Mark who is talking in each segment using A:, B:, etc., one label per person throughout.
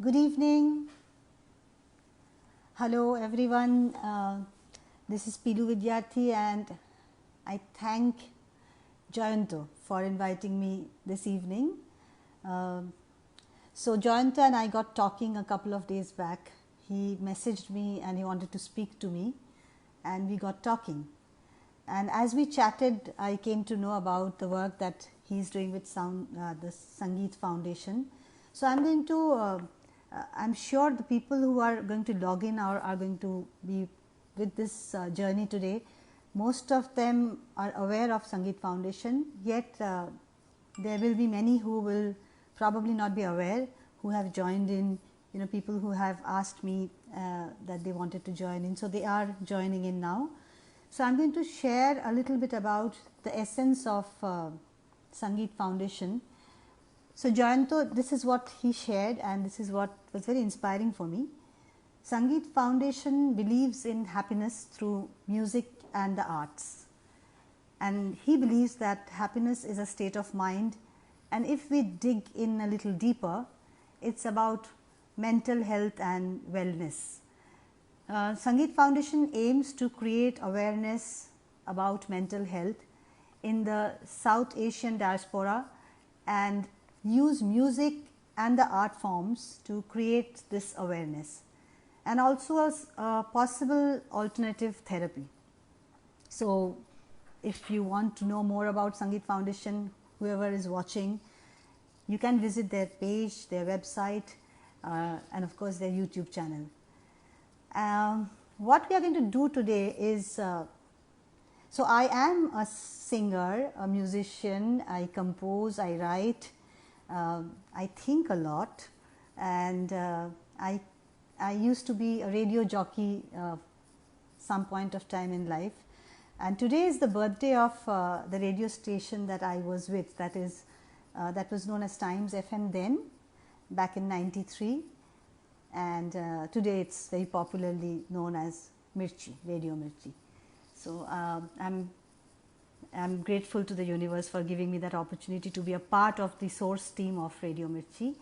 A: Good evening. Hello everyone. This is Piloo Vidyarthi and I thank Jayanto for inviting me this evening. So Jayanto and I got talking a couple of days back. He messaged me and he wanted to speak to me and we got talking. And as we chatted, I came to know about the work that he's doing with the Sangeet Foundation. So I'm going to, I'm sure the people who are going to log in are going to be with this journey today. Most of them are aware of Sangeet Foundation, yet there will be many who will probably not be aware, who have joined in, people who have asked me that they wanted to join in. So they are joining in now. So I'm going to share a little bit about the essence of Sangeet Foundation. So Jayanto, this is what he shared and this is what was very inspiring for me. Sangeet Foundation believes in happiness through music and the arts. And he believes that happiness is a state of mind, and if we dig in a little deeper, it's about mental health and wellness. Sangeet Foundation aims to create awareness about mental health in the South Asian diaspora and use music and the art forms to create this awareness, and also as a possible alternative therapy. So if you want to know more about Sangeet Foundation, whoever is watching, you can visit their page, their website, and of course their YouTube channel. What we are going to do today is, so I am a singer, a musician, I compose, I write, I think a lot, and I used to be a radio jockey some point of time in life, and today is the birthday of the radio station that I was with, that was known as Times FM then, back in '93. And today it's very popularly known as Mirchi, Radio Mirchi. So I'm grateful to the universe for giving me that opportunity to be a part of the source team of Radio Mirchi.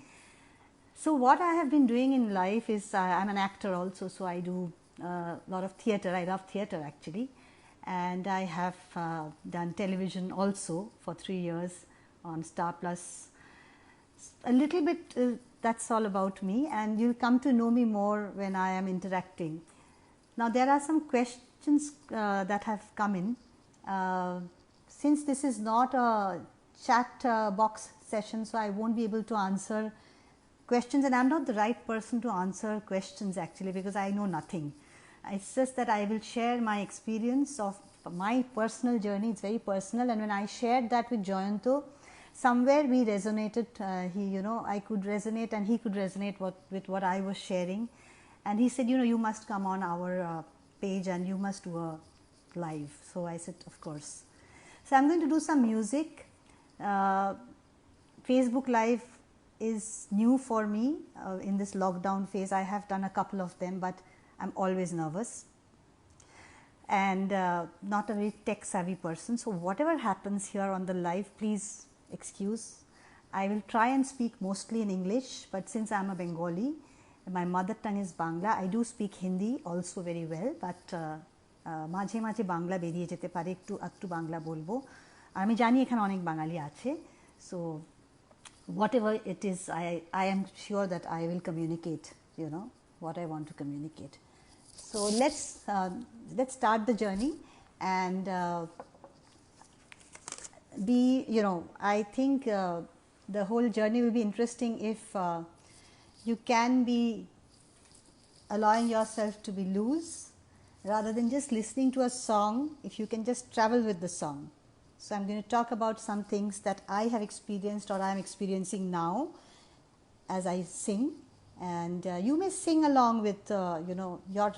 A: So what I have been doing in life is, I'm an actor also, so I do a lot of theatre. I love theatre actually, and I have done television also for 3 years on Star Plus. A little bit, that's all about me, and you'll come to know me more when I am interacting. Now there are some questions that have come in. Since this is not a chat box session, so I won't be able to answer questions, and I'm not the right person to answer questions actually, because I know nothing. It's just that I will share my experience of my personal journey. It's very personal, and when I shared that with Jayanto, somewhere we resonated. I could resonate and he could resonate with what I was sharing, and he said, you must come on our page and you must do a live. So I said, of course. So I'm going to do some music. Facebook Live is new for me in this lockdown phase. I have done a couple of them, but I'm always nervous and not a very tech savvy person. So whatever happens here on the live, please excuse. I will try and speak mostly in English, but since I am a Bengali, my mother tongue is Bangla. I do speak Hindi also very well, but মাঝে মাঝে বাংলা বেরিয়ে যেতে পারে, একটু বাংলা বলবো। আমি জানি এখানে অনেক বাঙালি আছে, so whatever it is, I am sure that I will communicate, what I want to communicate. So let's start the journey, and I think the whole journey will be interesting if you can be allowing yourself to be loose rather than just listening to a song, if you can just travel with the song. So I'm going to talk about some things that I have experienced or I am experiencing now as I sing, and you may sing along with, your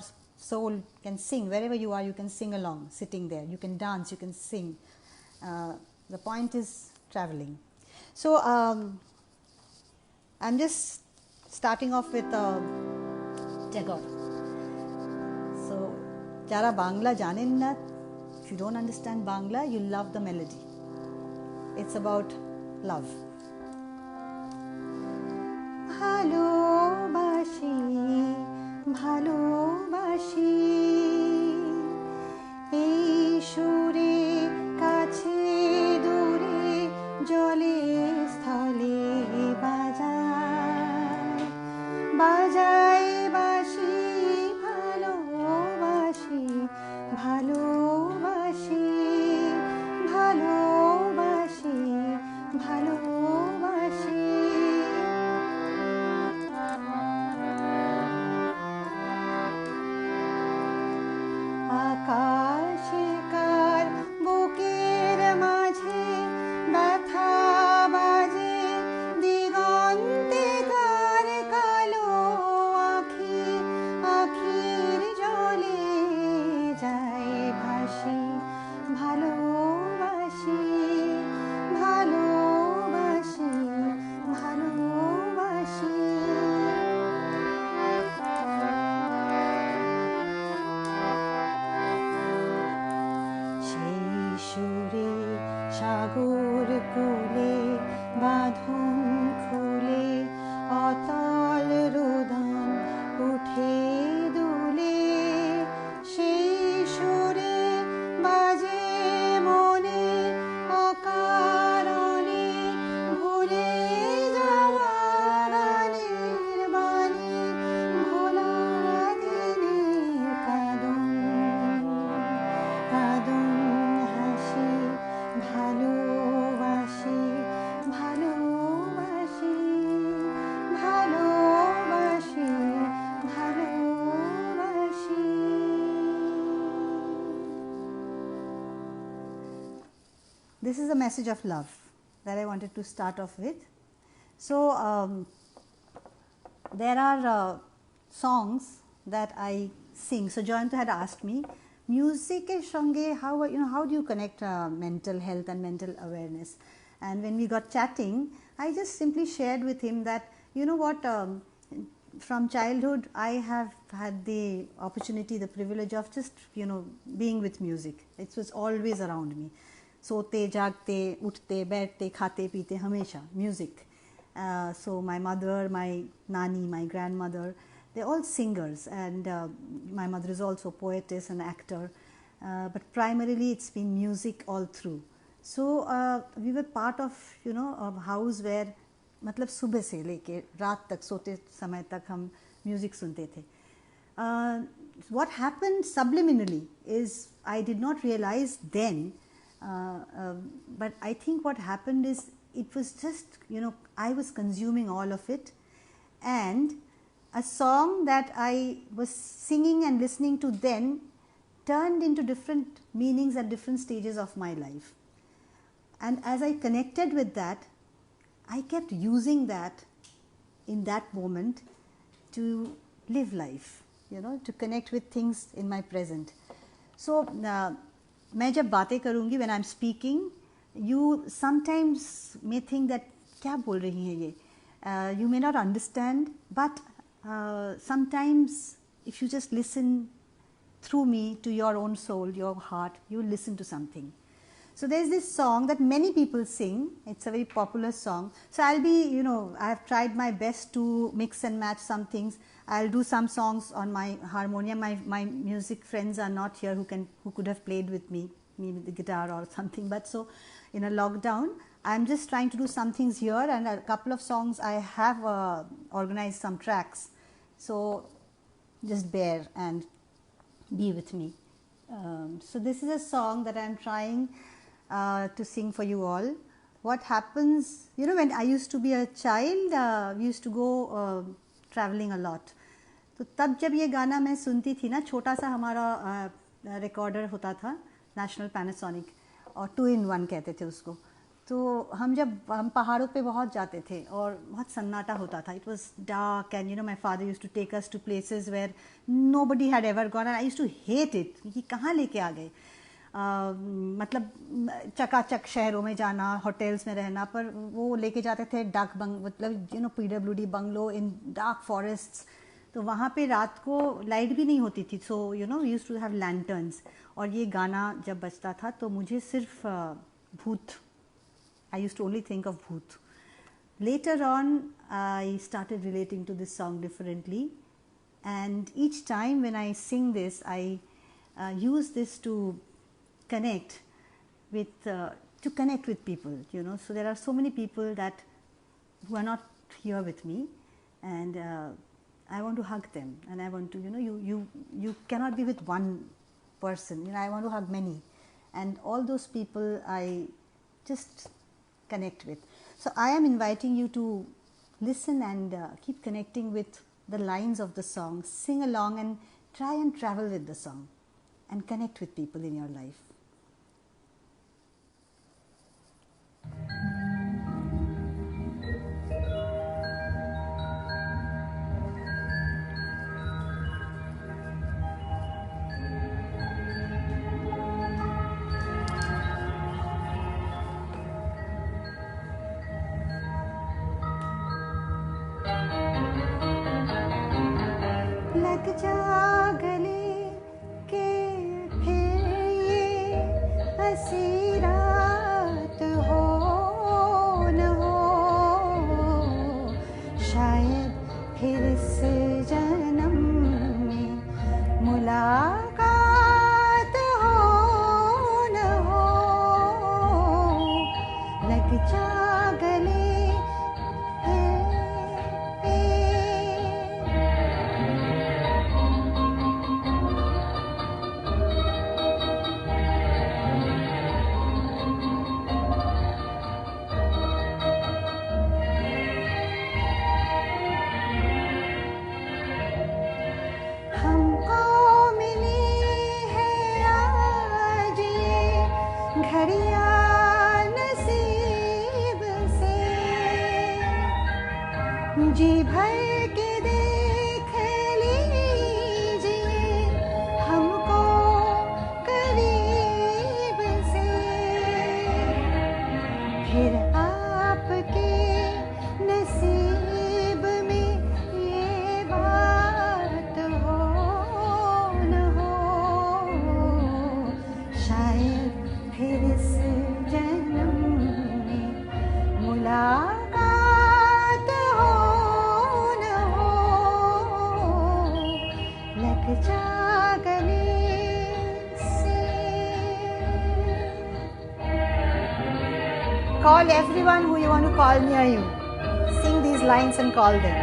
A: soul can sing wherever you are. You can sing along sitting there, you can dance, you can sing. The point is traveling. So I'm just starting off with Tagore. So jara Bangla janen na, if you don't understand Bangla, you love the melody. It's about love. Hello বাজাই বাঁশি ভালোবাসি ভালোবাসি ভালোবাসি ভালোবাসি আকাশে কার বুকের মাঝে ব্যথা বাজে দিগন্তে কার কালো আখি আখির জলে যায় ভাসি ভালোবাসি ভালোবাসি ভালোবাসি সেই সুরে সাগর কোলে বাঁধন খুলে অতল রোদন উঠে দুলে সেই সুরে বাজে মনে অকারণে ভুলে যাওয়া গানের বাণী ভোলা দিনের কাঁদন কাঁদন হাসি ভালোবাসি ভালোবাসি ভালোবাসি ভালোবাসি This is a message of love that I wanted to start off with. So there are songs that I sing. So Joyanta had asked me, music er sange how do you connect mental health and mental awareness? And when we got chatting, I just simply shared with him that from childhood I have had the opportunity, the privilege of just being with music. It was always around me. सोते जागते उठते बैठते खाते पीते हमेशा music. So my mother, my nani, my grandmother, they're all singers, and my mother is also a poetess and actor, but primarily it's been music all through. So we were part of a house where मतलब सुबह से लेके रात तक सोते समय तक हम म्यूज़िक सुनते थे. What happened subliminally is I did not realize then, but I think what happened is it was just I was consuming all of it, and a song that I was singing and listening to then turned into different meanings at different stages of my life. And as I connected with that, I kept using that in that moment to live life, to connect with things in my present. So मैं जब बातें करूँगी, when I'm speaking, you sometimes may think that क्या बोल रही हैं ये, you may not understand, but sometimes if you just listen through me to your own soul, your heart, you will listen to something. So there's this song that many people sing. It's a very popular song. So I'll be, I have tried my best to mix and match some things. I'll do some songs on my harmonium. My music friends are not here who could have played with me with the guitar or something. But so in a lockdown, I'm just trying to do some things here, and a couple of songs I have organized some tracks. So just bear and be with me. So this is a song that I'm trying to sing for you all. What happens, when I used to be a child, we used to go traveling a lot. तो तब जब ये गाना मैं सुनती थी ना, छोटा सा हमारा रिकॉर्डर होता था, नेशनल पैनासोनिक, और 2-in-1 कहते थे उसको. तो हम पहाड़ों पे बहुत जाते थे और बहुत सन्नाटा होता था. It was dark, and my father used to take us to places where nobody had ever gone, and I used to hate it. कि कहाँ लेके आ गए, मतलब चकाचक शहरों में जाना, होटल्स में रहना, पर वो लेके जाते थे डाक मतलब PWD बंगलो इन डार्क फॉरेस्ट्स. तो वहाँ पे रात को लाइट भी नहीं होती थी. So we used to have lanterns, और ये गाना जब बजता था तो मुझे सिर्फ भूत, I used to only think of भूत. Later on, I started relating to this song differently, and each time when I sing this, I use this to connect with people. So there are so many people who are not here with me, and I want to hug them, and I want to, you cannot be with one person, I want to hug many, and all those people I just connect with. So I am inviting you to listen and keep connecting with the lines of the song, sing along and try and travel with the song and connect with people in your life. लग जा गले के फिर ये हंसी रात हो न हो, शायद फिर इस जन्म में मुलाकात हो न हो। लग जा गले जी भर के देख लीजिए हमको करीब से, फिर आपके नसीब में ये बात हो न हो, शायद फिर इस जन्म में मुलाकात Call everyone who you want to call near you. Sing these lines and call them.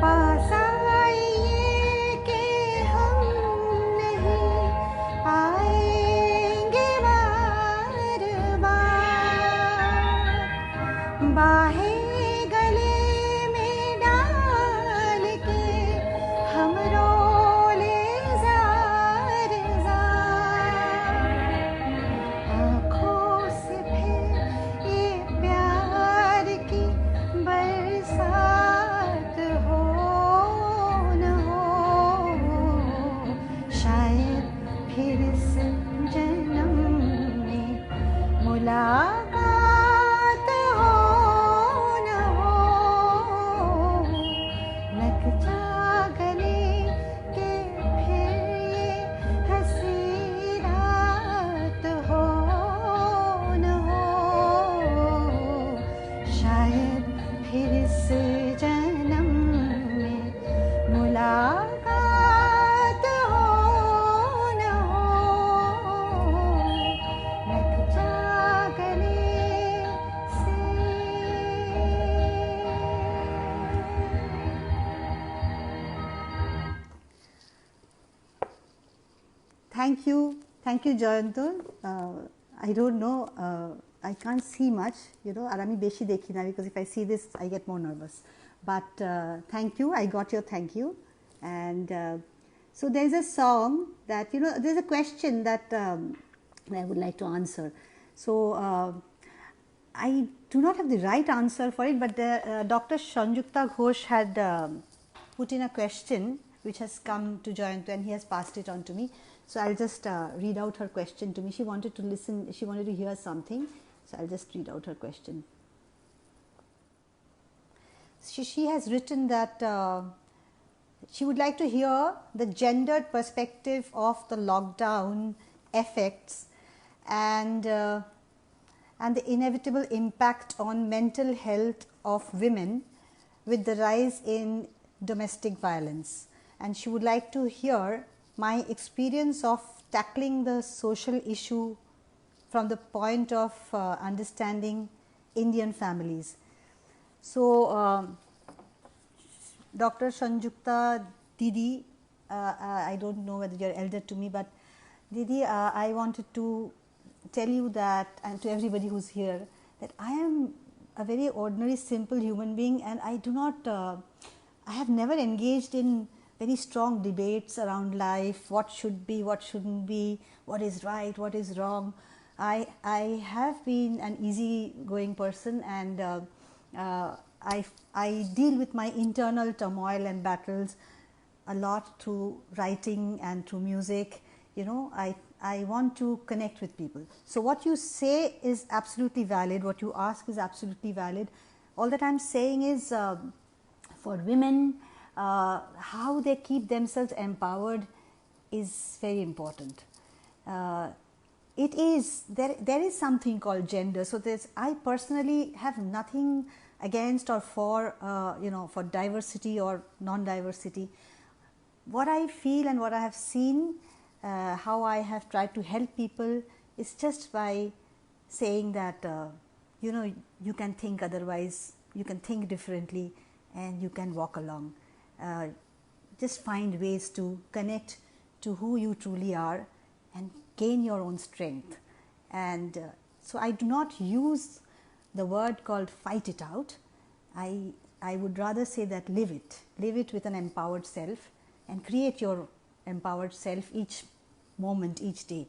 A: पास आइए कि हम नहीं आएंगे बार बार, बाहें मुलाकात हो न हो। लग जा गले के फिर ये हंसी रात हो न हो, शायद फिर इस जन्म में मुलाकात हो न हो। लग जा गले से। Thank you, Jayantul. I don't know, I can't see much, আর আমি বেশি দেখি না, because if I see this I get more nervous. But thank you, I got your thank you. And so there's a song that, there's a question that I would like to answer. So I do not have the right answer for it, but Dr. Sanjukta Ghosh had put in a question which has come to Jayantu, and he has passed it on to me. So I'll just read out her question to me. She wanted to listen, she wanted to hear something. So I'll just read out her question. She has written that she would like to hear the gendered perspective of the lockdown effects and the inevitable impact on mental health of women with the rise in domestic violence. And she would like to hear my experience of tackling the social issue from the point of understanding Indian families. So, Dr. Sanjukta Didi, I don't know whether you're elder to me, but Didi, I wanted to tell you that, and to everybody who's here, that I am a very ordinary, simple human being, and I do not, I have never engaged in very strong debates around life, what should be, what shouldn't be, what is right, what is wrong. I have been an easy-going person, and I deal with my internal turmoil and battles a lot through writing and through music. You know, I want to connect with people. So what you say is absolutely valid, what you ask is absolutely valid. All that I'm saying is for women, how they keep themselves empowered is very important. It is, there is something called gender. So I personally have nothing against or for, for diversity or non-diversity. What I feel and what I have seen, how I have tried to help people is just by saying that, you can think otherwise, you can think differently, and you can walk along. Just find ways to connect to who you truly are and gain your own strength. And so I do not use the word called fight it out. I would rather say that live it with an empowered self, and create your empowered self each moment, each day.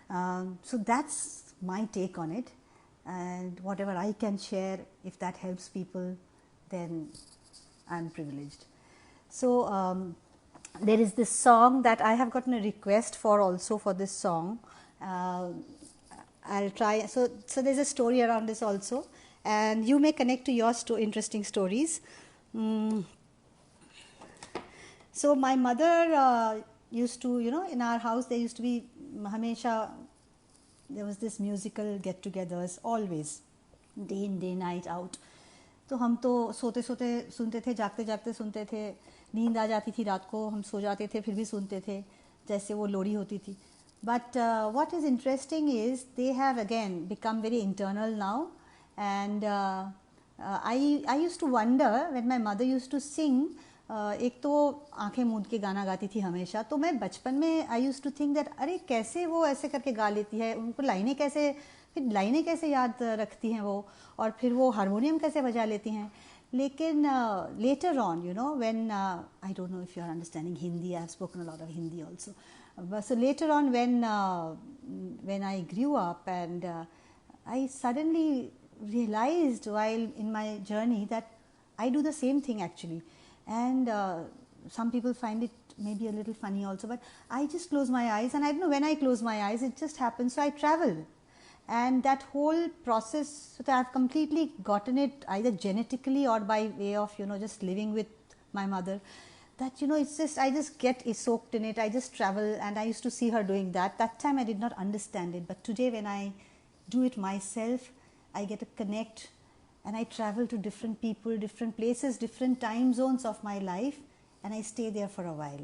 A: So that's my take on it, and whatever I can share, if that helps people, then I'm privileged. So there is this song that I have gotten a request for also for this song. I'll try. So there's a story around this also, and you may connect to your interesting stories. So my mother used to, in our house there used to be hamesha, there was this musical get-togethers always, day in day night out. तो हम तो सोते सोते सुनते थे, जागते जागते सुनते थे, नींद आ जाती थी रात को, हम सो जाते थे फिर भी सुनते थे, जैसे वो लोरी होती थी. But what is interesting is they have again become very internal now, and I used to wonder when my mother used to sing. एक तो आंखें मूंद के गाना गाती थी हमेशा, तो मैं बचपन में I used to think that अरे कैसे वो ऐसे करके गा लेती है, उनको लाइनें कैसे याद रखती हैं वो, और फिर वो हारमोनियम कैसे बजा लेती हैं. लेकिन later on when I don't know if you are understanding Hindi, I have spoken a lot of Hindi also. So later on when I grew up, and I suddenly realized while in my journey that I do the same thing actually. And some people find it maybe a little funny also, but I just close my eyes, and I don't know when I close my eyes, it just happens. So I travel, and that whole process, so that I've completely gotten it either genetically or by way of just living with my mother, that it's just, I just get soaked in it. I just travel, and I used to see her doing that. That time I did not understand it, but today when I do it myself, I get to connect. And I travel to different people, different places, different time zones of my life, and I stay there for a while.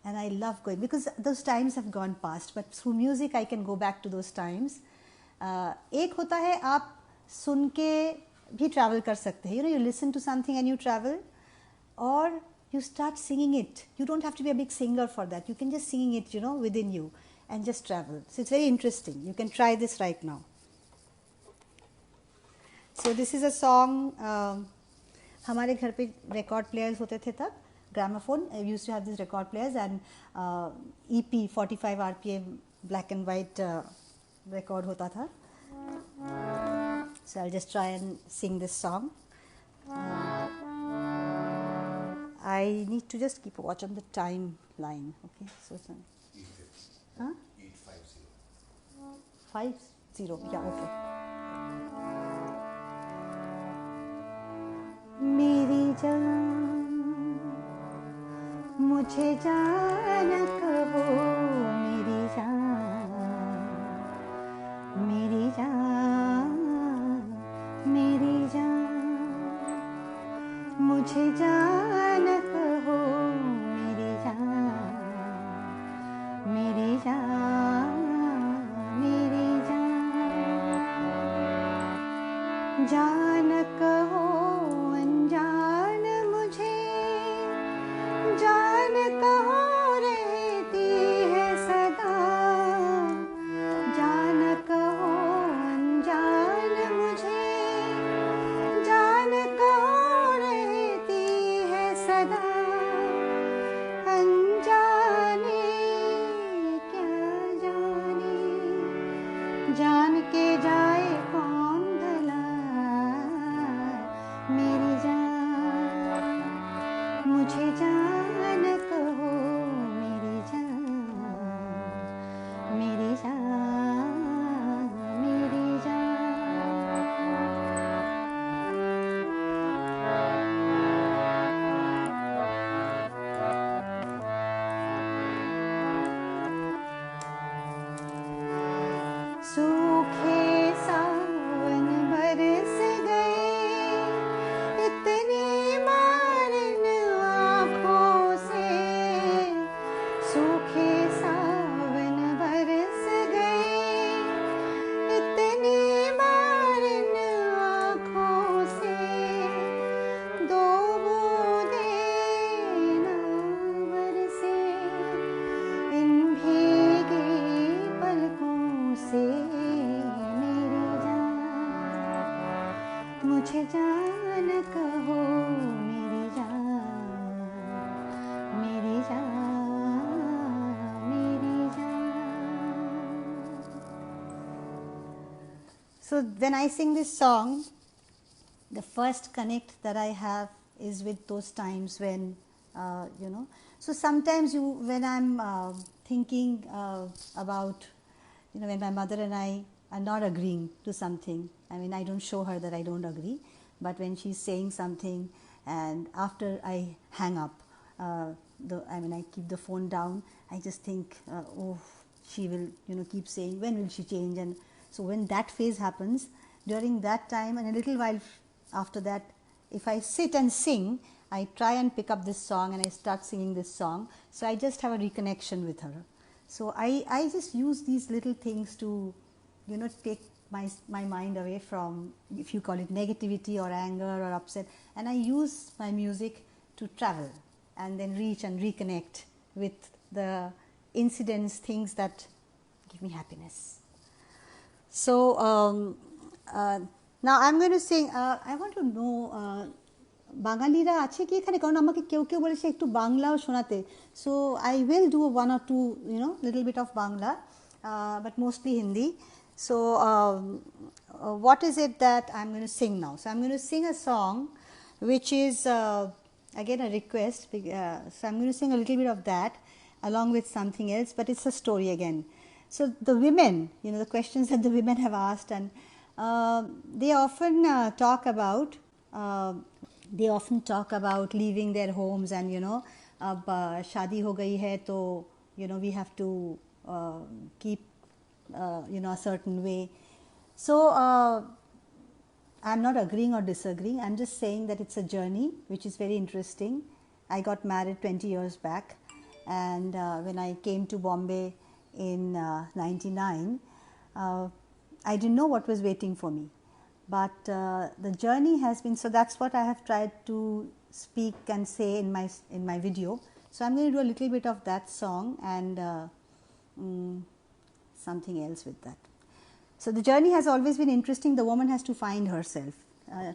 A: And I love going, because those times have gone past, but through music I can go back to those times. एक होता है आप सुन के भी travel कर सकते हैं. You listen to something and you travel, or you start singing it. You don't have to be a big singer for that. You can just sing it, within you, and just travel. So it's very interesting. You can try this right now. So this is a song. हमारे घर पे record players होते थे तब, gramophone. I used to have these record players, and EP 45 RPM black and white record होता था. So I'll just try and sing this song. I need to just keep a watch on the timeline. Okay, so it's 850. Yeah, okay. मेरी जान मुझे जान कहो, मेरी जान, मेरी जान, मेरी जान, मुझे जान कहो, मेरी जान, मेरी जान. जान कहो अनजान मुझे, जान कहो रहती है सदा, जान कहो अनजान मुझे, जान कहो रहती है सदा, अनजाने क्या जाने, जान के जाए कौन भला, मेरी जान मुझे जान कहो, मेरी जान, मेरी जान, मेरी जान। सूखे सावन बरस गए, इतनी मारन आँखों से, सूखे सावन बरस गए, इतनी मारन आँखों से, दो बूंदें ना बरसे इन भीगी पलकों से, मेरी जान मुझे जान कहो, मेरी जान, मेरी जान, मेरी जान। So when I sing this song, the first connect that I have is with those times when so sometimes when I'm thinking about when my mother and I are not agreeing to something, I mean I don't show her that I don't agree, but when she's saying something and after I hang up, I keep the phone down, I just think oh, she will keep saying when will she change, and so when that phase happens, during that time and a little while after that, if I sit and sing, I try and pick up this song and I start singing this song, so I just have a reconnection with her. So I just use these little things to take my mind away from, if you call it negativity or anger or upset, and I use my music to travel and then reach and reconnect with the incidents, things that give me happiness. So now I'm going to sing. I want to know বাঙালিরা আছে কি এখানে, কারণ আমাকে কেউ কেউ বলেছে একটু বাংলাও শোনাতে, so I will do one or two little bit of Bangla, but mostly Hindi. So what is it that I'm going to sing now? So I'm going to sing a song which is again a request, so I'm going to sing a little bit of that along with something else, but it's a story again. So the women, the questions that the women have asked, and they often talk about leaving their homes and ab shadi ho gayi hai to we have to keep a certain way. So I'm not agreeing or disagreeing, I'm just saying that it's a journey which is very interesting. I got married 20 years back, and when I came to Bombay in 99, I didn't know what was waiting for me, but the journey has been, so that's what I have tried to speak and say in my video. So I'm going to do a little bit of that song and something else with that. So the journey has always been interesting. The woman has to find herself,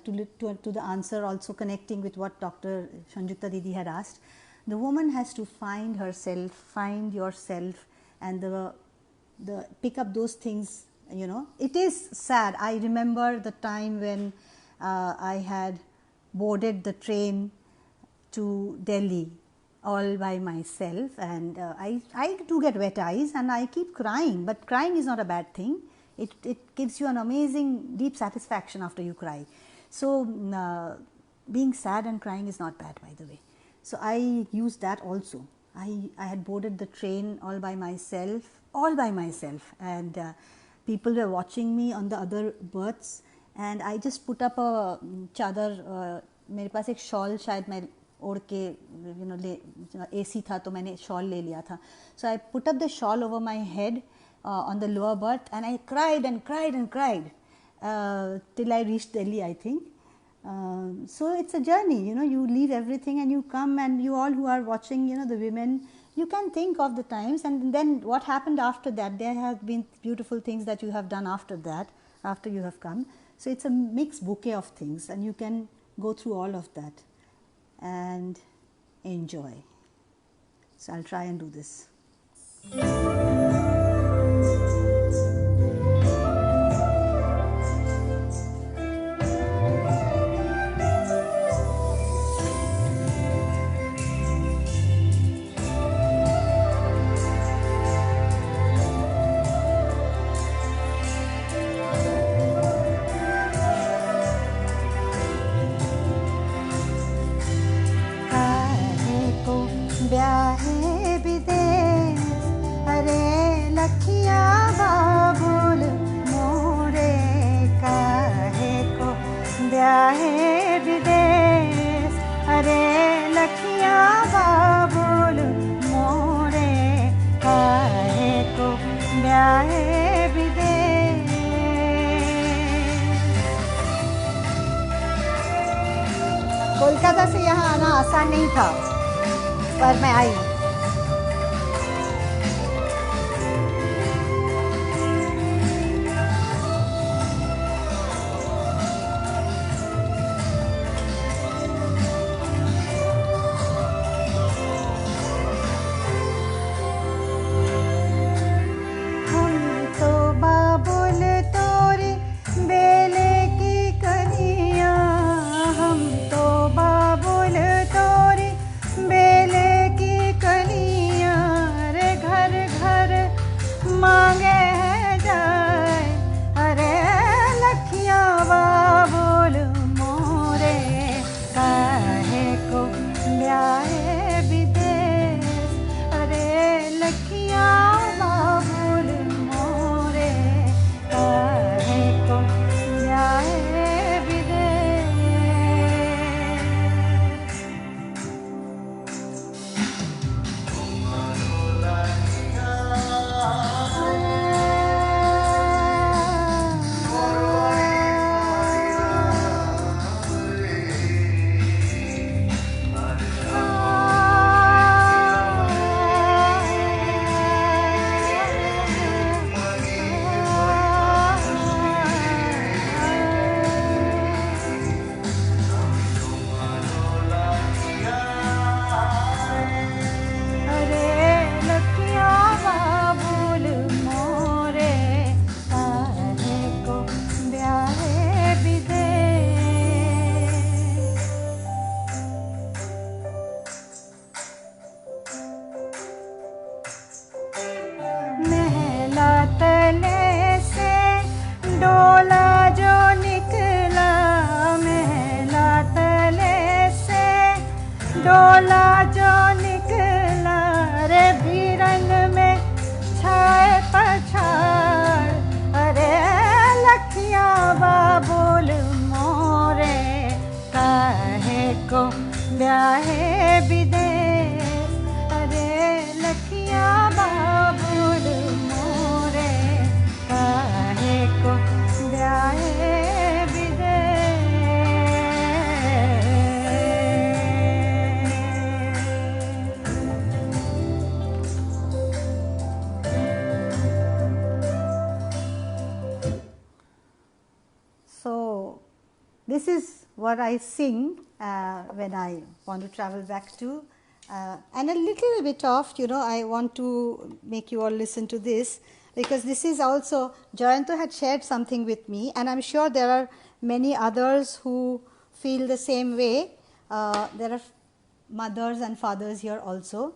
A: to the answer also connecting with what Dr. Sanjukta Didi had asked. The woman has to find herself, find yourself, and the pick up those things. It is sad. I remember the time when I had boarded the train to Delhi all by myself, and I do get wet eyes and I keep crying, but crying is not a bad thing. It gives you an amazing deep satisfaction after you cry. So being sad and crying is not bad, by the way. So I used that also. I had boarded the train all by myself, and people were watching me on the other berths, and I just put up a chadar. मेरे पास एक shawl शायद मैं ओढ़ के AC था तो मैंने shawl ले लिया था. So I put up the shawl over my head on the lower berth, and I cried and cried and cried. till I reached Delhi, I think. So it's a journey, you leave everything and you come, and you all who are watching, the women, you can think of the times and then what happened after that. There have been beautiful things that you have done after that, after you have come. So it's a mixed bouquet of things, and you can go through all of that and enjoy. So I'll try and do this. ब्याहे विदेश अरे लखिया बाबुल मोरे काहे को ब्याहे विदेश अरे लखिया बाबुल मोरे काहे को ब्याहे विदेश। कोलकाता से यहाँ आना आसान नहीं था, पर मैं आई। हम तो बाबुल तोरी बेले की कनिया, हम तो बाबुल तोरी बेले की कनिया रे घर घर मांगे जाए अरे लखिया बाबुल मोरे काहे को ब्याहे विदेश अरे लखिया बाबुल मोरे काहे को ब्याहे विदेश। डोला जो निकला रे भीरंग में छाए पछाड़ अरे लखिया बाबुल मोरे काहे को ब्याहे विदेश अरे लखिया बाबुल मोरे काहे को ब्याहे This is what I sing when I want to travel back to, and a little bit of, I want to make you all listen to this, because this is also, Jayanto had shared something with me, and I am sure there are many others who feel the same way. There are mothers and fathers here also,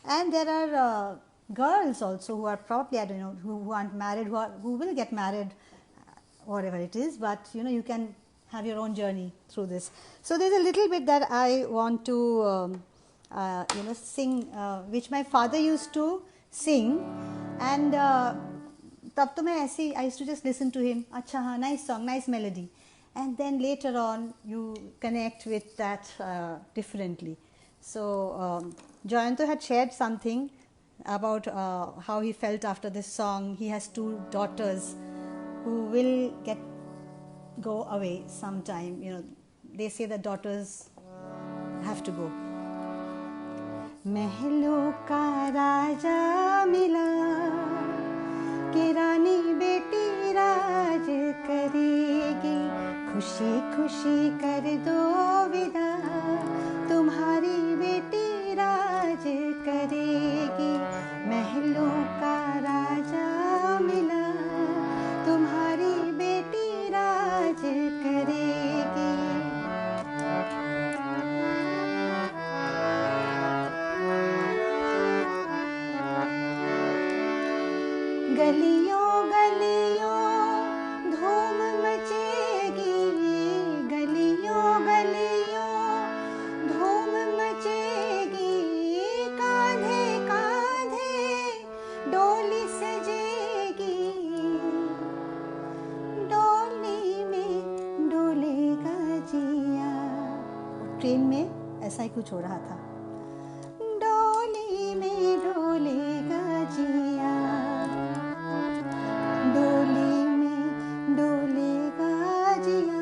A: and there are girls also who are probably, I don't know, who aren't married, who will get married, whatever it is, but you can have your own journey through this. So there's a little bit that I want to sing, which my father used to sing, and तब तो मैं ऐसे I used to just listen to him. अच्छा हाँ, nice song, nice melody, and then later on you connect with that differently. So Jayanto had shared something about how he felt after this song. He has two daughters who will get go away sometime. You know, they say that daughters have to go. महलों का राजा मिला कि रानी बेटी राज करेगी, खुशी खुशी कर दो विदा, तुम्हारी बेटी राज करेगी। महलों का राजा मिला, तुम्हारी बेटी राज करेगी। गलियों गलियों धूम मचेगी, गलियों गलियों धूम मचेगी, कांधे कांधे डोली सजेगी, डोली में डोलेगा जिया। ट्रेन में ऐसा ही कुछ हो रहा था, डोली में डोलेगा जिया, डोली में डोलेगा जिया,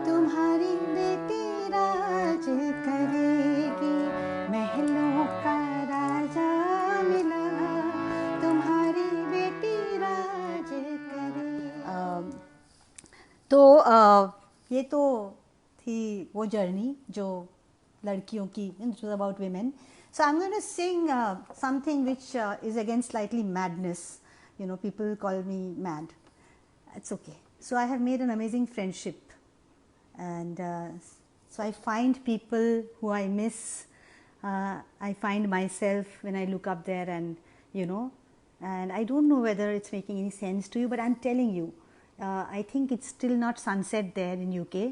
A: तुम्हारी बेटी राज करेगी। महलों का राजा मिला, तुम्हारी बेटी राज करेगी। तो ये तो थी वो जर्नी जो लड़कियों की, it was about women. So I'm going to sing something which is again slightly madness. You know, people call me mad. It's okay. So I have made an amazing friendship, and so I find people who I miss. I find myself when I look up there, and you know, and I don't know whether it's making any sense to you, but I'm telling you, I think it's still not sunset there in UK.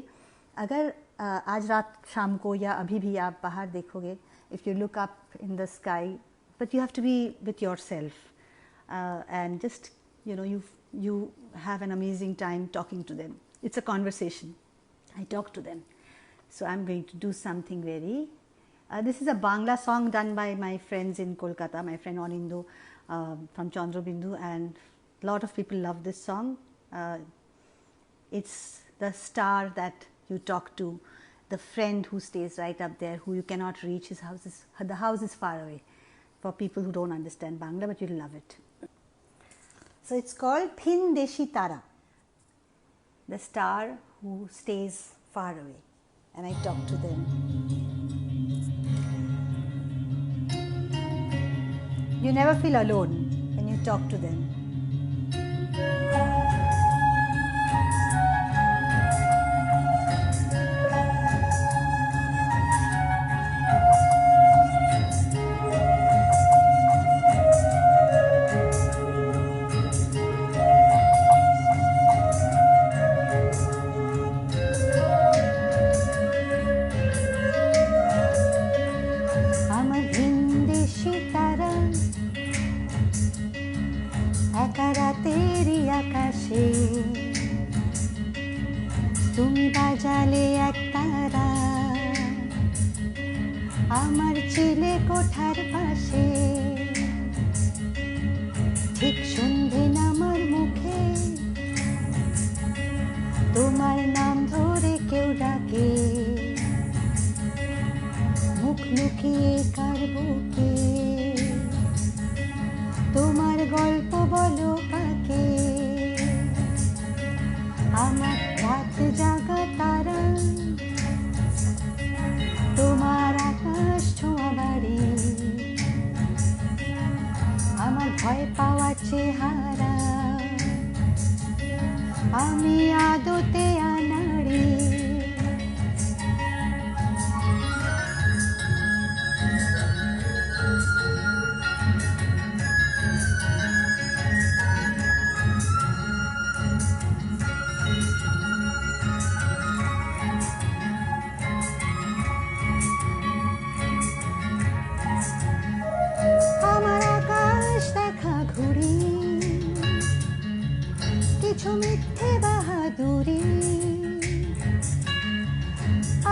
A: अगर आज रात शाम को या अभी भी आप बाहर देखोगे, if you look up in the sky, but you have to be with yourself, and just, you know, you have an amazing time talking to them. It's a conversation. I talk to them. So I'm going to do something very, this is a Bangla song done by my friends in Kolkata, my friend Anindo from Chandrabindu, and a lot of people love this song. It's the star that you talk to, the friend who stays right up there, who you cannot reach. The house is far away, for people who don't understand Bangla, but you'll love it. So it's called Phin Deshi Tara, the star who stays far away, and I talk to them. You never feel alone when you talk to them. তুমি বাজালে এক তারা আমার চিলে কোঠার পাশে, ঠিক সন্ধে নামার মুখে তোমার নাম ধরে কেউ ডাকে, মুখ লুকিয়ে কার বুকে তোমার গল্প বলো কাকে। আমার রাত জাগা তারা তোমার আকাশ ছোঁয়া বাড়ি, আমার ভয় পাওয়া চেহারা আমি আদতে আনাড়ি। কিছু মিথ্যে বাহাদুরি,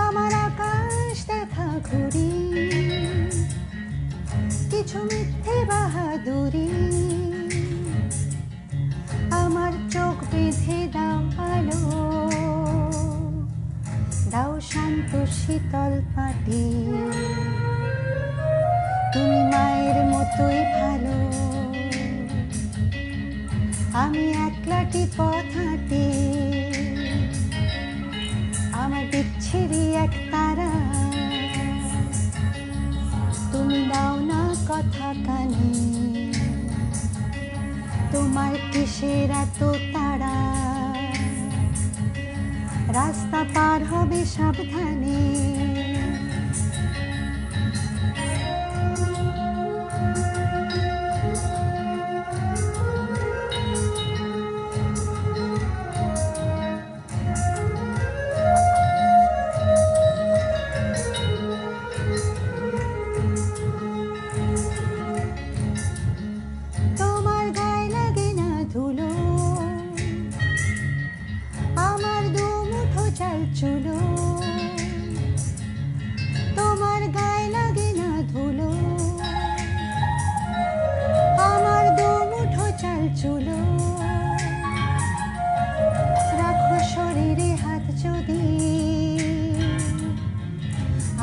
A: আমার আকাশ দেখা ঘুরি, কিছু মিথ্যে বাহাদুরি, আমার চোখ বেঁধে দাও আলো। আমি একলাটি পথ হাঁটি, আমার বিচ্ছিরি এক তারা, তুমি দাও না কথা কানে, তোমার কিসের এত তাড়া, রাস্তা পার হবে সাবধানে। তোমার গায়ে লাগে না ধুলো, আমার দু মুঠো চাল চুলো, তোমার গায়ে লাগে না ধুলো, আমার দু মুঠো চাল চুলো, রাখো শরীরে হাত যদি,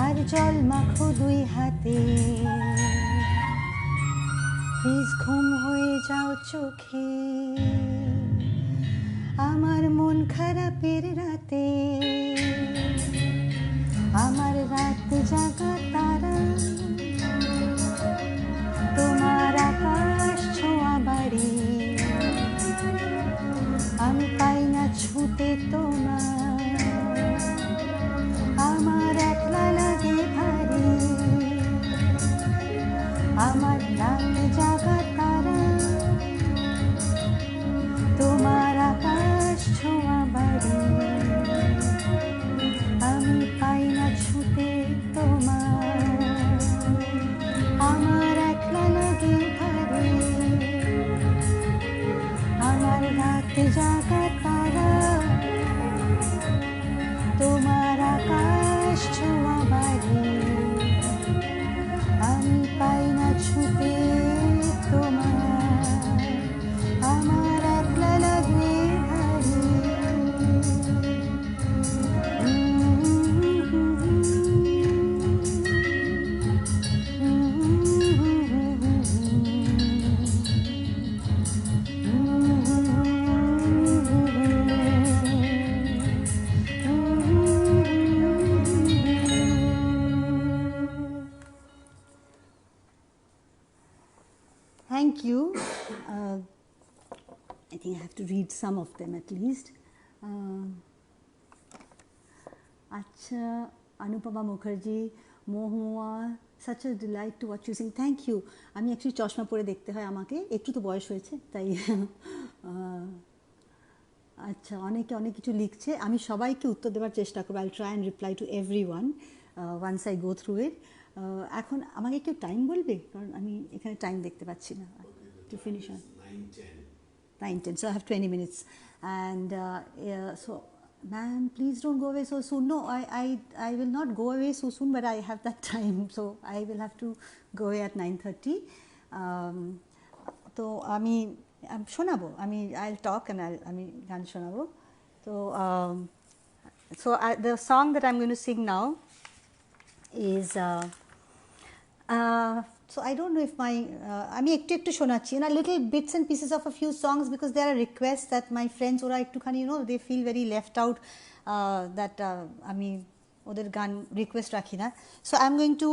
A: আর জল মাখো দুই হাতে, প্লিজ ঘুম হয়ে যাও চোখে, আমার মন খারাপের রাতে, আমার রাত জাগা তারা, তোমার আকাশ ছোঁয়া বাড়ি, আমি পাই না ছুতে তোমার, আমার একলা লাগে ভারী, আমার রাত জাগা তারা, তোমার আকাশ ছোঁয়া বাড়ি, আমি পাই না ছুতে তোমার, আমার একলা লাগে ভারী, আমার রাত জাগা তারা, তোমার আকাশ ছোঁয়া বাড়ি, আমি পাই না ছুতে তোমার, আমার একলা লাগে ভারী। Thank you. I think I have to read some of them at least. Acha, Anupama Mukherjee, Mohua, such a delight to watch you sing. Thank you. আমি অ্যাকচুয়ালি চশমা পরে দেখতে হয় আমাকে, একটু তো বয়স হয়েছে তাই। আচ্ছা, অনেকে অনেক কিছু লিখছে, আমি সবাইকে উত্তর দেওয়ার চেষ্টা করবো। I try and reply to everyone once I go through it. এখন আমাকে একটু টাইম বলবে, কারণ আমি এখানে টাইম দেখতে পাচ্ছি না। To finish on 9:10, so I have 20 minutes, and so ma'am, please don't go away so soon. No, I will not go away so soon, but I have that time, so I will have to go away at 9:30. তো আমি শোনাবো, I'll talk and আমি গান শোনাবো। তো the song that I'm going to sing now is so I don't know if my আমি একটু শোনাচ্ছি না, little bits and pieces of a few songs, because there are requests that my friends ওরা একটুখানি they feel very left out, that আমি ওদের গান request রাখি না। So I'm going to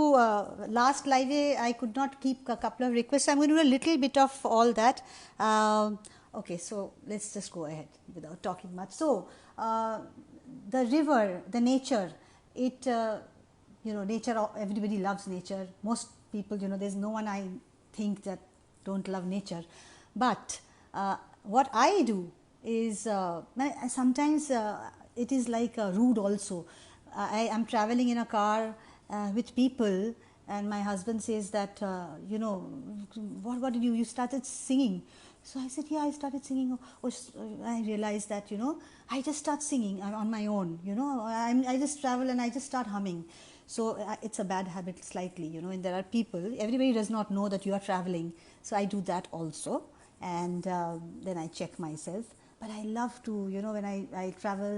A: last live I could not keep a couple of requests, so I'm going to do a little bit of all that. Okay, so let's just go ahead without talking much. So the river, the nature, it nature, everybody loves nature. Most people, there's no one I think that don't love nature. But what I do is sometimes it is like rude also. I am traveling in a car with people, and my husband says that what did you started singing. So I said, yeah, I started singing. I realized that I just start singing on my own. I just travel and I just start humming. So it's a bad habit slightly, and there are people, everybody does not know that you are traveling, so I do that also, and then I check myself. But I love to, when I travel,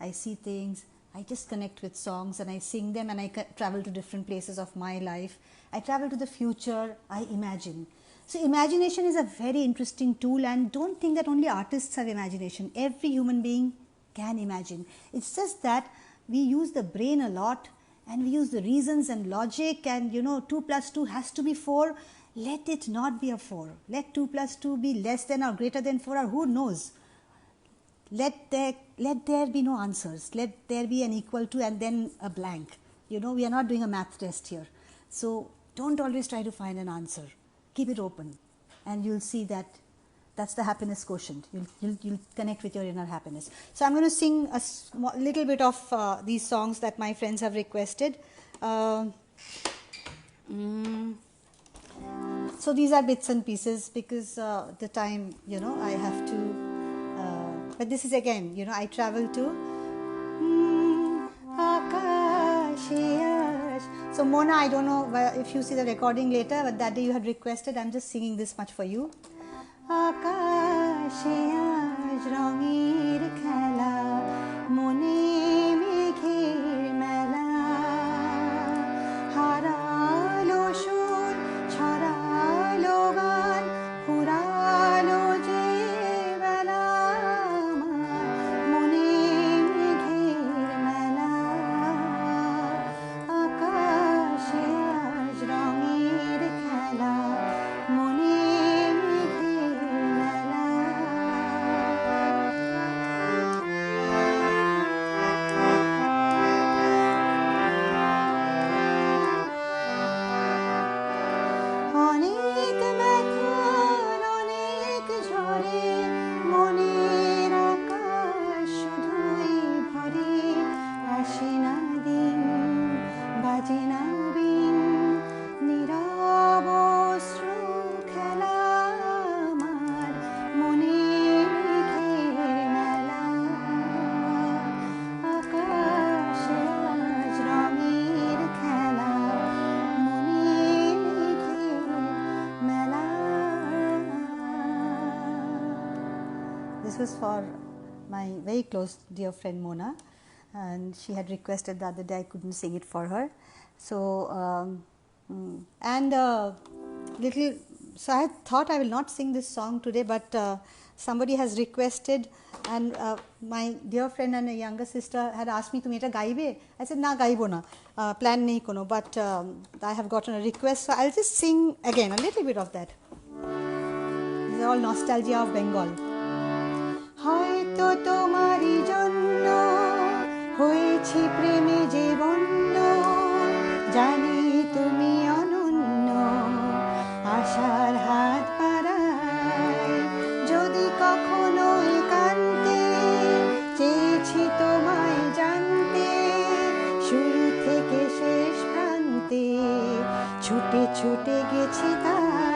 A: I see things, I just connect with songs and I sing them, and I travel to different places of my life. I travel to the future, I imagine. So imagination is a very interesting tool, and don't think that only artists have imagination. Every human being can imagine. It's just that we use the brain a lot, and we use the reasons and logic, and 2 plus 2 has to be 4. Let it not be a 4. Let 2 plus 2 be less than or greater than 4, or who knows. Let there be no answers. Let there be an equal to and then a blank. We are not doing a math test here. So don't always try to find an answer. Keep it open, and you'll see that that's the happiness quotient. You'll connect with your inner happiness. So I'm going to sing a little bit of these songs that my friends have requested. So these are bits and pieces because the time, I have to. But this is again, I travel to Akash. So Mona, I don't know if you see the recording later, but that day you had requested. I'm just singing this much for you. Akashe aaj rangir khela, mone meghir mela, haralo sur, chharalo gan, puralo je bela, mone meghir mela, akashe aaj rangir khela, mone This was for my very close dear friend Mona, and she had requested the other day I couldn't sing it for her. So so I thought I will not sing this song today, but somebody has requested, and my dear friend and a younger sister had asked me to meet a gaibe. I said na gaibo na, plan nahi kono, but I have gotten a request, so I'll just sing again a little bit of that. This is all nostalgia of Bengal. হয়তো তোমারই জন্য হয়েছি প্রেমে যে বন্য, জানি তুমি অনন্য আশার হাত বাড়ায়, যদি কখনো একান্তে চেয়েছি তোমায় জানতে, শুরু থেকে শেষ প্রান্তে ছুটে ছুটে গেছি তাই।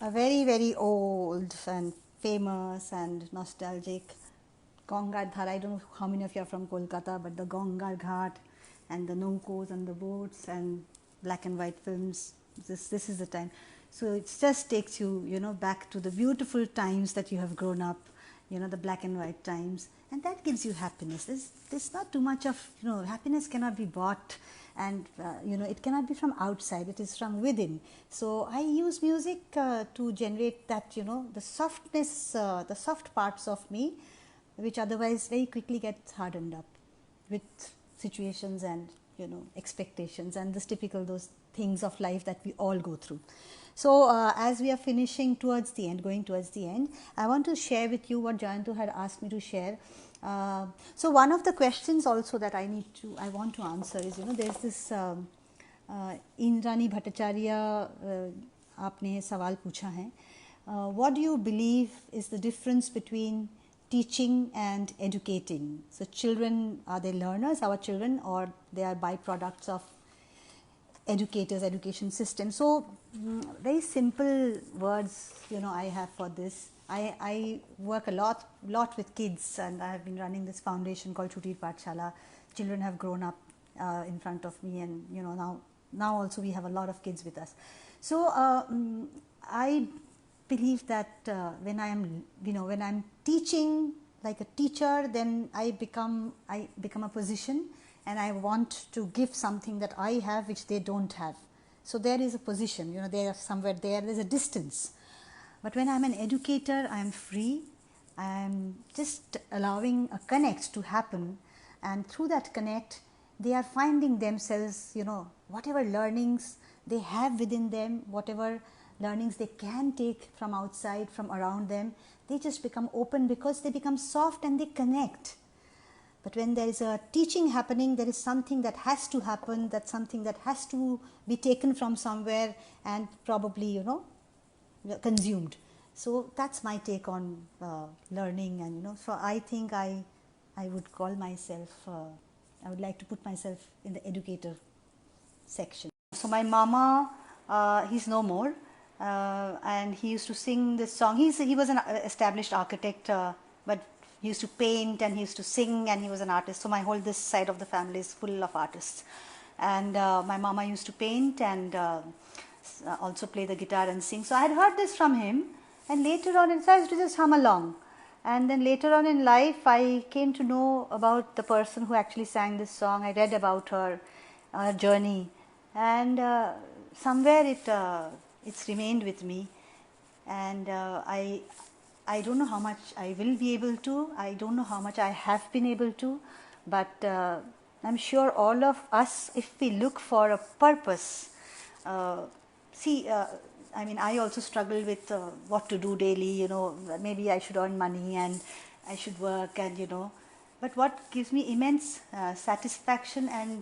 A: A very, very old and famous and nostalgic Gangar Dhara. I don't know how many of you are from Kolkata, but the Gangar Ghat and the naukos and the boats and black and white films, this is the time. So it just takes you, back to the beautiful times that you have grown up, the black and white times, and that gives you happiness. There's not too much of, happiness cannot be bought, and it cannot be from outside, it is from within. So I use music to generate that, the softness, the soft parts of me, which otherwise very quickly gets hardened up with situations and expectations and this typical those things of life that we all go through. So as we are finishing towards the end, going towards the end, I want to share with you what Jayantu had asked me to share. So one of the questions also that I want to answer is, there's this Indrani Bhattacharya आपने सवाल पूछा है, what do you believe is the difference between teaching and educating? So children, are they learners, our children, or they are byproducts of educators, education system? So very simple words I have for this. I work a lot with kids, and I have been running this foundation called Chutir Pathshala. Children have grown up in front of me, and now also we have a lot of kids with us. So I believe that when I'm teaching like a teacher, then I become a position, and I want to give something that I have which they don't have. So there is a position, they are somewhere there's a distance. But when I'm an educator, I am free. I am just allowing a connect to happen, and through that connect, they are finding themselves, whatever learnings they have within them, whatever learnings they can take from outside, from around them, they just become open because they become soft and they connect. But when there is a teaching happening, there is something that has to happen, that's something that has to be taken from somewhere and probably, consumed. So that's my take on learning, and so I think I would call myself, I would like to put myself in the educator section. So my mama, he's no more, and he used to sing this song. He was an established architect, but he used to paint and he used to sing, and he was an artist. So this side of the family is full of artists. And my mama used to paint and also play the guitar and sing. So I had heard this from him, and later on, I used to just hum along. And then later on in life, I came to know about the person who actually sang this song. I read about her journey, and somewhere it's remained with me. And I don't know how much I will be able to. I don't know how much I have been able to, but I'm sure all of us, if we look for a purpose, I also struggle with what to do daily, maybe I should earn money and I should work, and but what gives me immense satisfaction and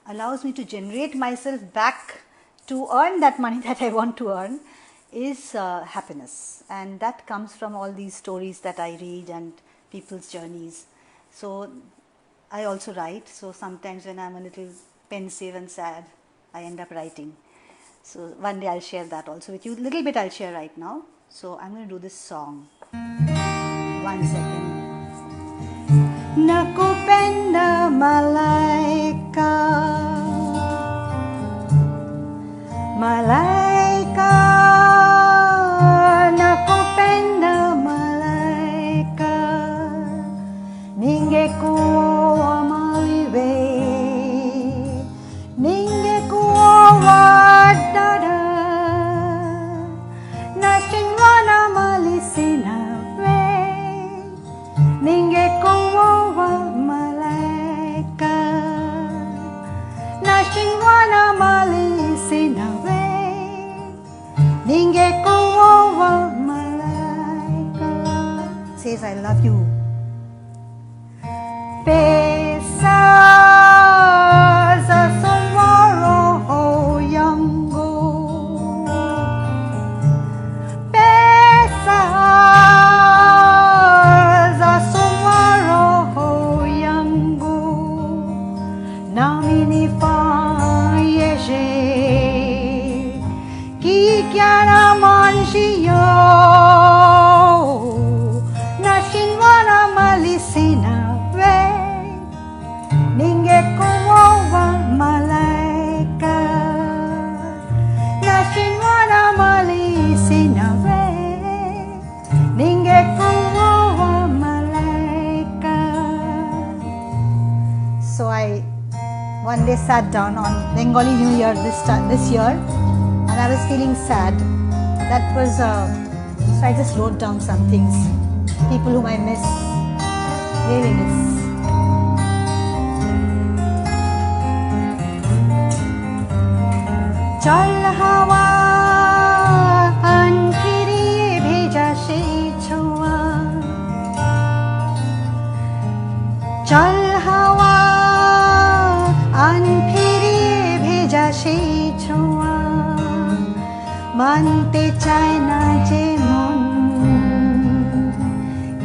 A: allows me to generate myself back to earn that money that I want to earn is happiness, and that comes from all these stories that I read and people's journeys. So I also write, so sometimes when I'm a little pensive and sad, I end up writing. So one day I'll share that also with you. A little bit I'll share right now. So I'm going to do this song. 1 second. Nakupenda malaika, malaika, nakupenda malaika, ningekuwa maliwe, ningekuwa wadada, nashindwana malisina we, ningekuwa malaika, nashindwana malisina we, ningekuwa malaika. Says I love you. Pesa za roho yangu, pesa za roho yangu, nami nifanyeje kikiana manjio, nashindwa na mali sina we, ningekuwa malaika, nashindwa na mali sina we, ningekuwa malaika. So I one day sat down on Bengali New Year this year, and I was feeling sad. That was so I just wrote down some things, people whom I miss, really miss. চল হাওয়া আন ফিরিয়ে ভেজা সেই ছোঁয়া, চল হাওয়া আন ফিরিয়ে ভেজা সেই ছোঁয়া, মানতে চায় না যে মন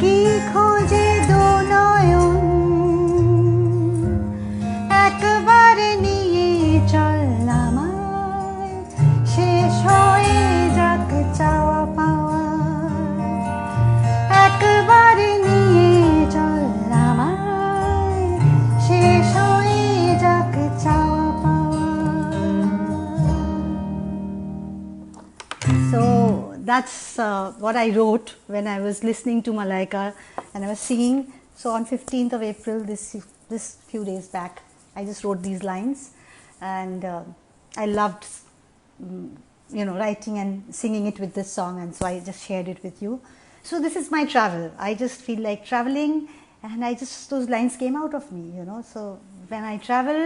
A: কি খোঁজে দু নয়ন, একবার নিয়ে চল আমায় শেষ হয়ে যাক চাওয়া পাওয়া, একবার নিয়ে চল আমায় শেষ হয়ে যাক চাওয়া পাওয়া. So that's what I wrote when I was listening to Malaika and I was singing. So on 15th of April, this few days back, I just wrote these lines, and I loved writing and singing it with this song, and so I just shared it with you. So this is my travel. I just feel like traveling, and those lines came out of me, So when I travel,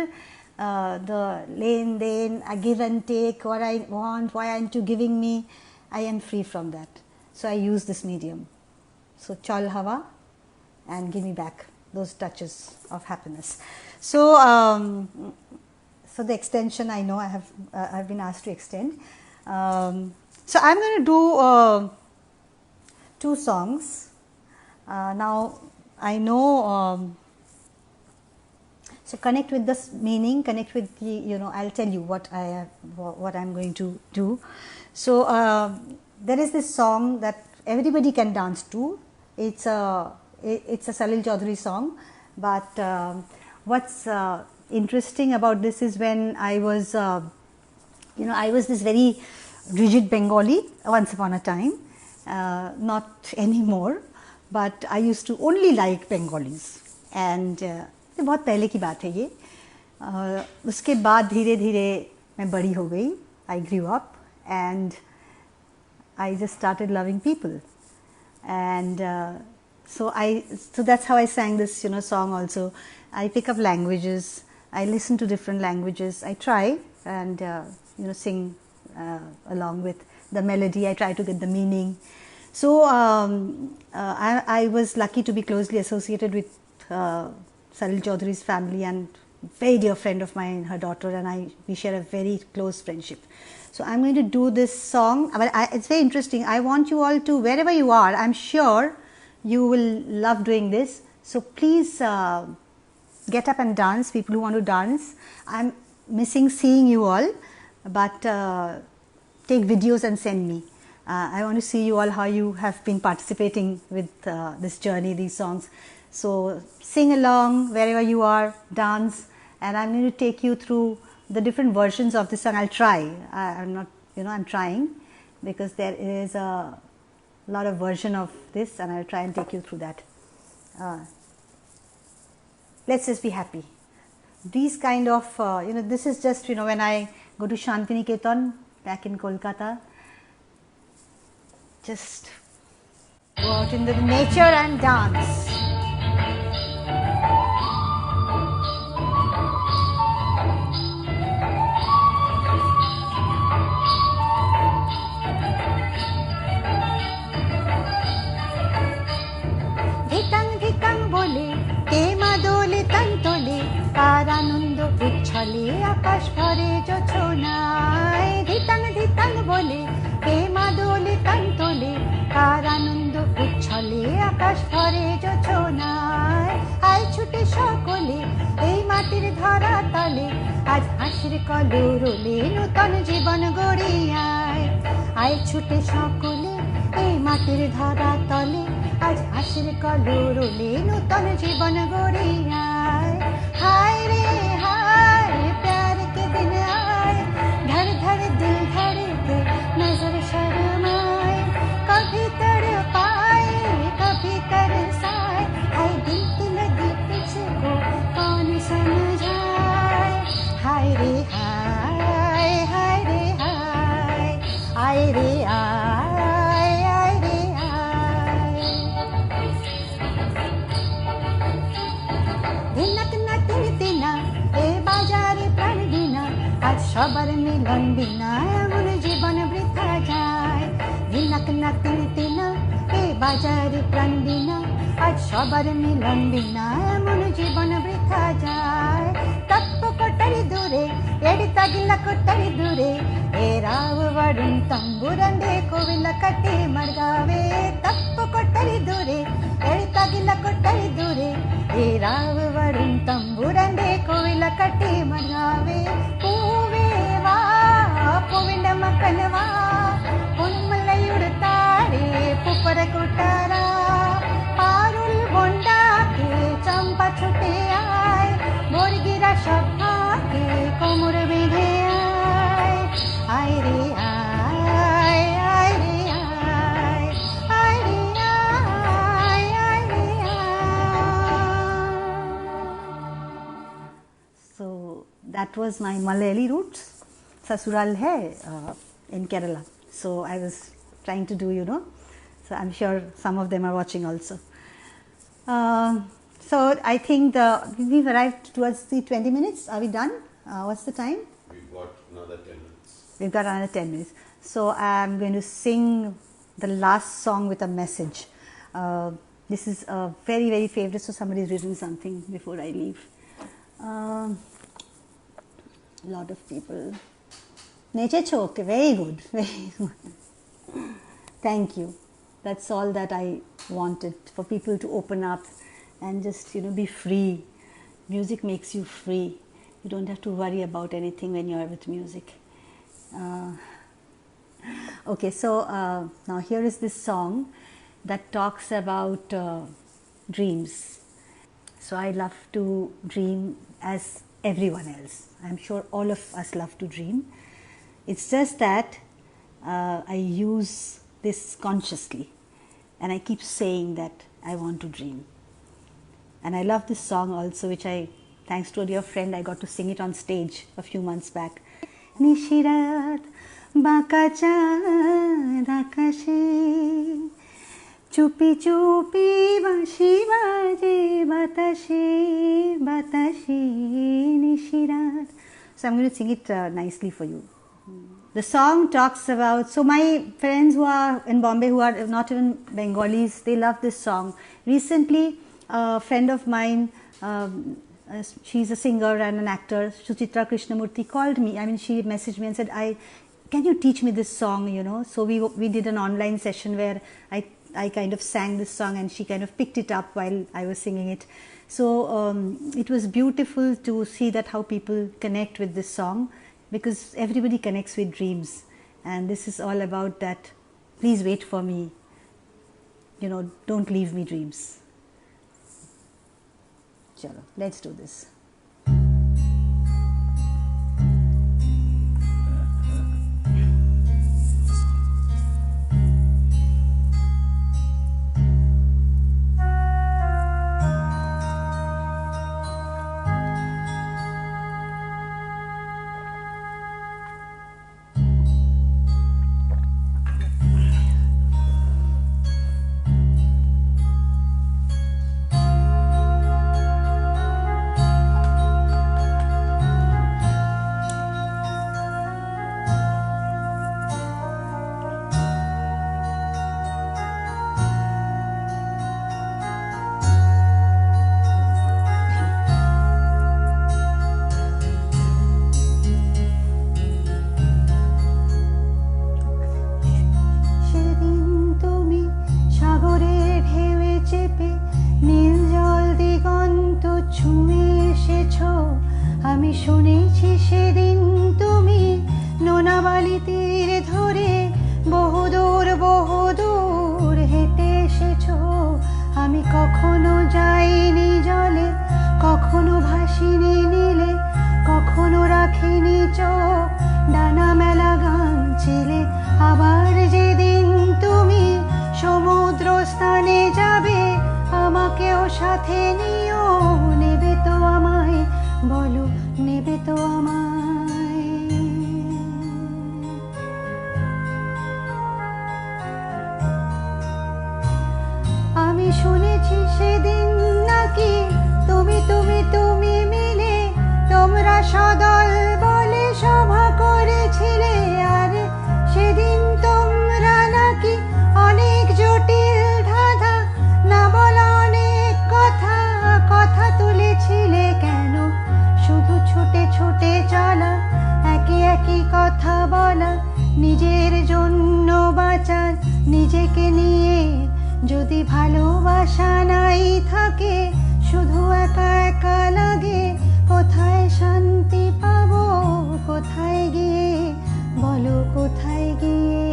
A: the lane, I give and take, what I want, why aren't you giving me, I am free from that. So I use this medium. So chal hawa, and give me back those touches of happiness. So the extension, I know I've been asked to extend. So I'm going to do 2 songs. Now I know, so connect with this meaning, connect with the, I'll tell you what I'm going to do. So there is this song that everybody can dance to. It's a Salil Chaudhary song, but what's interesting about this is when I was this very rigid Bengali once upon a time, not anymore, but I used to only like Bengalis, and बहुत पहले की बात है ये. उसके बाद धीरे धीरे मैं बड़ी हो गई. I grew up and I just started loving people, and so that's how I sang this song also. I pick up languages, I listen to different languages, I try and sing along with the melody. I try to get the meaning. So I was lucky to be closely associated with Salil Chaudhary's family, and very dear friend of mine, her daughter and we share a very close friendship. So I'm going to do this song, but it's very interesting. I want you all to, wherever you are, I'm sure you will love doing this. So please get up and dance, people who want to dance. I'm missing seeing you all, but take videos and send me. I want to see you all, how you have been participating with this journey, these songs. So sing along wherever you are, dance, and I'm going to take you through the different versions of this song. I'll try. I'm not, I'm trying, because there is a lot of version of this, and I'll try and take you through that. Let's just be happy. These kind of, this is just, when I go to Shantiniketan back in Kolkata, just go out in the nature and dance. কার আনন্দ উচ্ছলে আকাশ ভরে যোছনায়, ধিতাং ধিতাং বলে কে মা দোলে তান তোলে, কার আনন্দ উচ্ছলে আকাশ ভরে যোছনায়, আয় ছুটে সকলে এই মাটির ধরা তলে, আজ হাসির কলরলে নূতন জীবন গড়িয়ায়, আয় ছুটে সকলে এই মাটির ধরা তলে, আজ হাসির কলরলে নূতন জীবন গড়িয়ায়। हाय रे हाय प्यार के दिन आए, धड़ धड़ दिल धड़के नजर शर्माए, कभी तड़पाए कभी तरसाए, हाय दिल की लगी तुझको कौन समझाए, हाय रे हाय हाय रे हाय, आए रे आए आए रे आए। সবার মিলন বিনা এমন জীবন বৃথা যায়। ধিনাক না তিনা এ বাজারে প্রাণ দিনা, আজ সবার মিলন বিনা এমন জীবন বৃথা যায়। তপ্প কোটারি দূরে এড়ি তাগিলা কোটারি দূরে, এ রাव वरुण तंबुरंडे कोविल कटे मडगावे। तप्प कोटारी दूरे एळी तागिला कोटारी दूरे, ए राव वरुण तंबुरंडे कोविल कटे मडगावे। पूवे वा पूविंड मकनवा पुन्मलयुडतारे पुपर कोटारा, पारुल बोंडा के चंपा छुटे आय, मुर्गिरा सभा के कोमर बेঁধে आय। आय रे आय, आय रे आय, आय रे आय, आय रे आय। So that was my Malayali roots. Sasural hai in Kerala. So I was trying to do, so I'm sure some of them are watching also. So I think we've arrived towards the 20 minutes. Are we done? What's the time?
B: We've got another 10 minutes.
A: We've got another 10 minutes. So I'm going to sing the last song with a message. This is a very, very favorite, so somebody's written something before I leave. A lot of people. Neche choke, very good, very good. Thank you. That's all that I wanted, for people to open up and just, be free. Music makes you free. You don't have to worry about anything when you're with music. Okay, so now here is this song that talks about dreams. So I love to dream as everyone else. I'm sure all of us love to dream. It's just that I use this consciously, and I keep saying that I want to dream. And I love this song also, which thanks to a dear friend, I got to sing it on stage a few months back. নিশিরাত বাঁকা চাঁদ আকাশে, চুপি চুপি বাঁশি বাজে বাতাসে বাতাসে নিশিরাত. So I'm going to sing it nicely for you. The song talks about, so my friends who are in Bombay, who are not even Bengalis, they love this song. Recently a friend of mine, she's a singer and an actor, Suchitra Krishnamurthy, called me. I mean, she messaged me and said, can you teach me this song, So we did an online session where I kind of sang this song, and she kind of picked it up while I was singing it. So it was beautiful to see that how people connect with this song, because everybody connects with dreams, and this is all about that. Please wait for me, don't leave me dreams. Chalo, let's do this. সাথে নিও, নেবে তো আমায়, বলো নেবে তো আমায়। আমি শুনেছি সেদিন নাকি তুমি তুমি তুমি মিলে তোমরা সদল বলে সভা নিজের জন্য বাঁচান নিজেকে নিয়ে, যদি ভালোবাসা নাই থাকে শুধু একা একা লাগে, কোথায় শান্তি পাবো কোথায় গিয়ে, বলো কোথায় গিয়ে।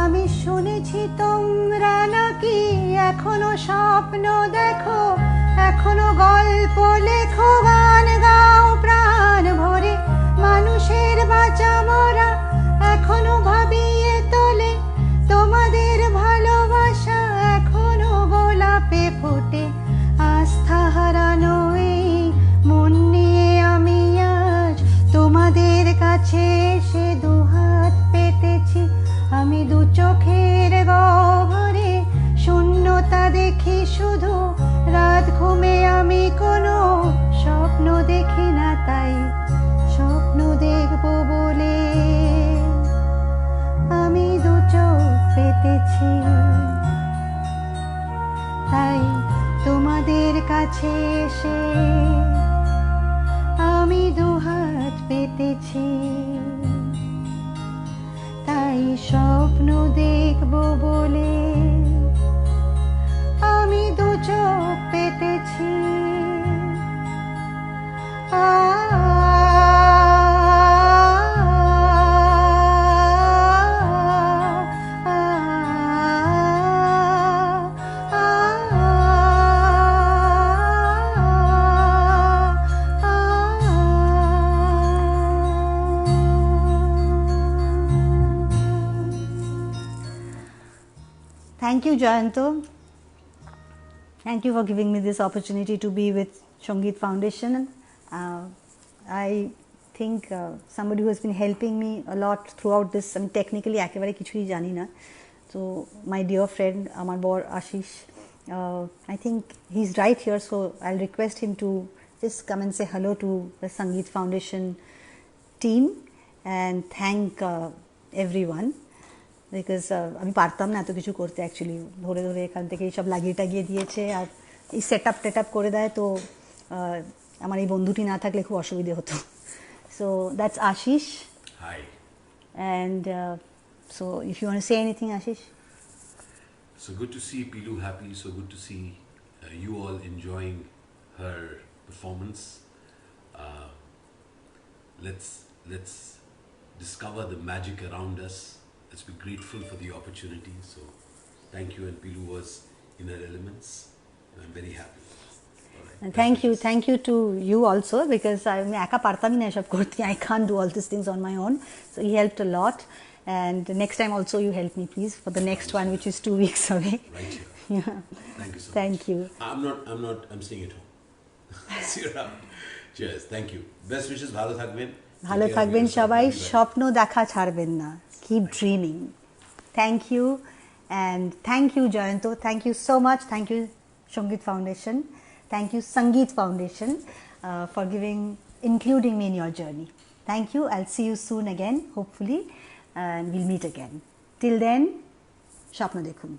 A: আমি শুনেছি তোমরা নাকি এখনো স্বপ্ন দেখো, এখনো গল্প লেখো, গান গাও প্রাণ ভরে, মানুষের বাঁচা মরা এখনো ভাবিয়ে তোলে, তোমাদের ভালোবাসা এখনো গোলাপে ফোটে। আস্থা হারানো এই মন নিয়ে আমি আজ তোমাদের কাছে এসে দুহাত পেতেছি, আমি দু চোখের গহ্বরে শূন্যতা দেখি শুধু, রাত ঘুমে আমি কোনো স্বপ্ন দেখি না, তাই স্বপ্ন দেখব বলে আমি দু চোখ পেতেছি, তাই তোমাদের কাছে এসে আমি দুহাত পেতেছি, তাই স্বপ্ন দেখব বলে আমি দু চোখ পেতেছি। Thank you, Jayanto. Thank you for giving me this opportunity to be with Sangeet Foundation. I think somebody who has been helping me a lot throughout this. I mean, technically, ekebare kichui jani na. So, my dear friend, Amar Bor Ashish, I think he's right here. So, I'll request him to just come and say hello to the Sangeet Foundation team and thank everyone. Because আমি পারতাম না এত কিছু করতে, actually ধরে ধরে এখান থেকে এইসব লাগিয়ে টাগিয়ে দিয়েছে, আর এই সেট আপ করে দেয়, তো আমার এই বন্ধুটি না থাকলে খুব অসুবিধে হতো। So that's Ashish.
B: Hi.
A: And so if you want to say anything, Ashish.
B: So good to see Piloo happy, so good to see you all enjoying her performance. Let's discover the magic around us. Let's be grateful for the opportunity. So thank you, and Piloo was in her elements, and I'm very happy. All right.
A: And thank you to you also, because আমি একা পারতামই না এসব করতে, I can't do all these things on my own, so he helped a lot, and next time also you help me please for the next one, which is 2 weeks away.
B: Right here.
A: Yeah.
B: Thank you so
A: Thank
B: much.
A: you.
B: I'm staying at home. See you around. Cheers. Thank you. Best wishes. ভালো থাকবেন।
A: ভালো থাকবেন সবাই, স্বপ্ন দেখা ছাড়বেন না, keep dreaming. Thank you, and thank you Jayanto, thank you so much, thank you Sangeet Foundation, thank you Sangeet Foundation for including me in your journey. Thank you. I'll see you soon again, hopefully, and we'll meet again. Till then, স্বপ্ন দেখুন।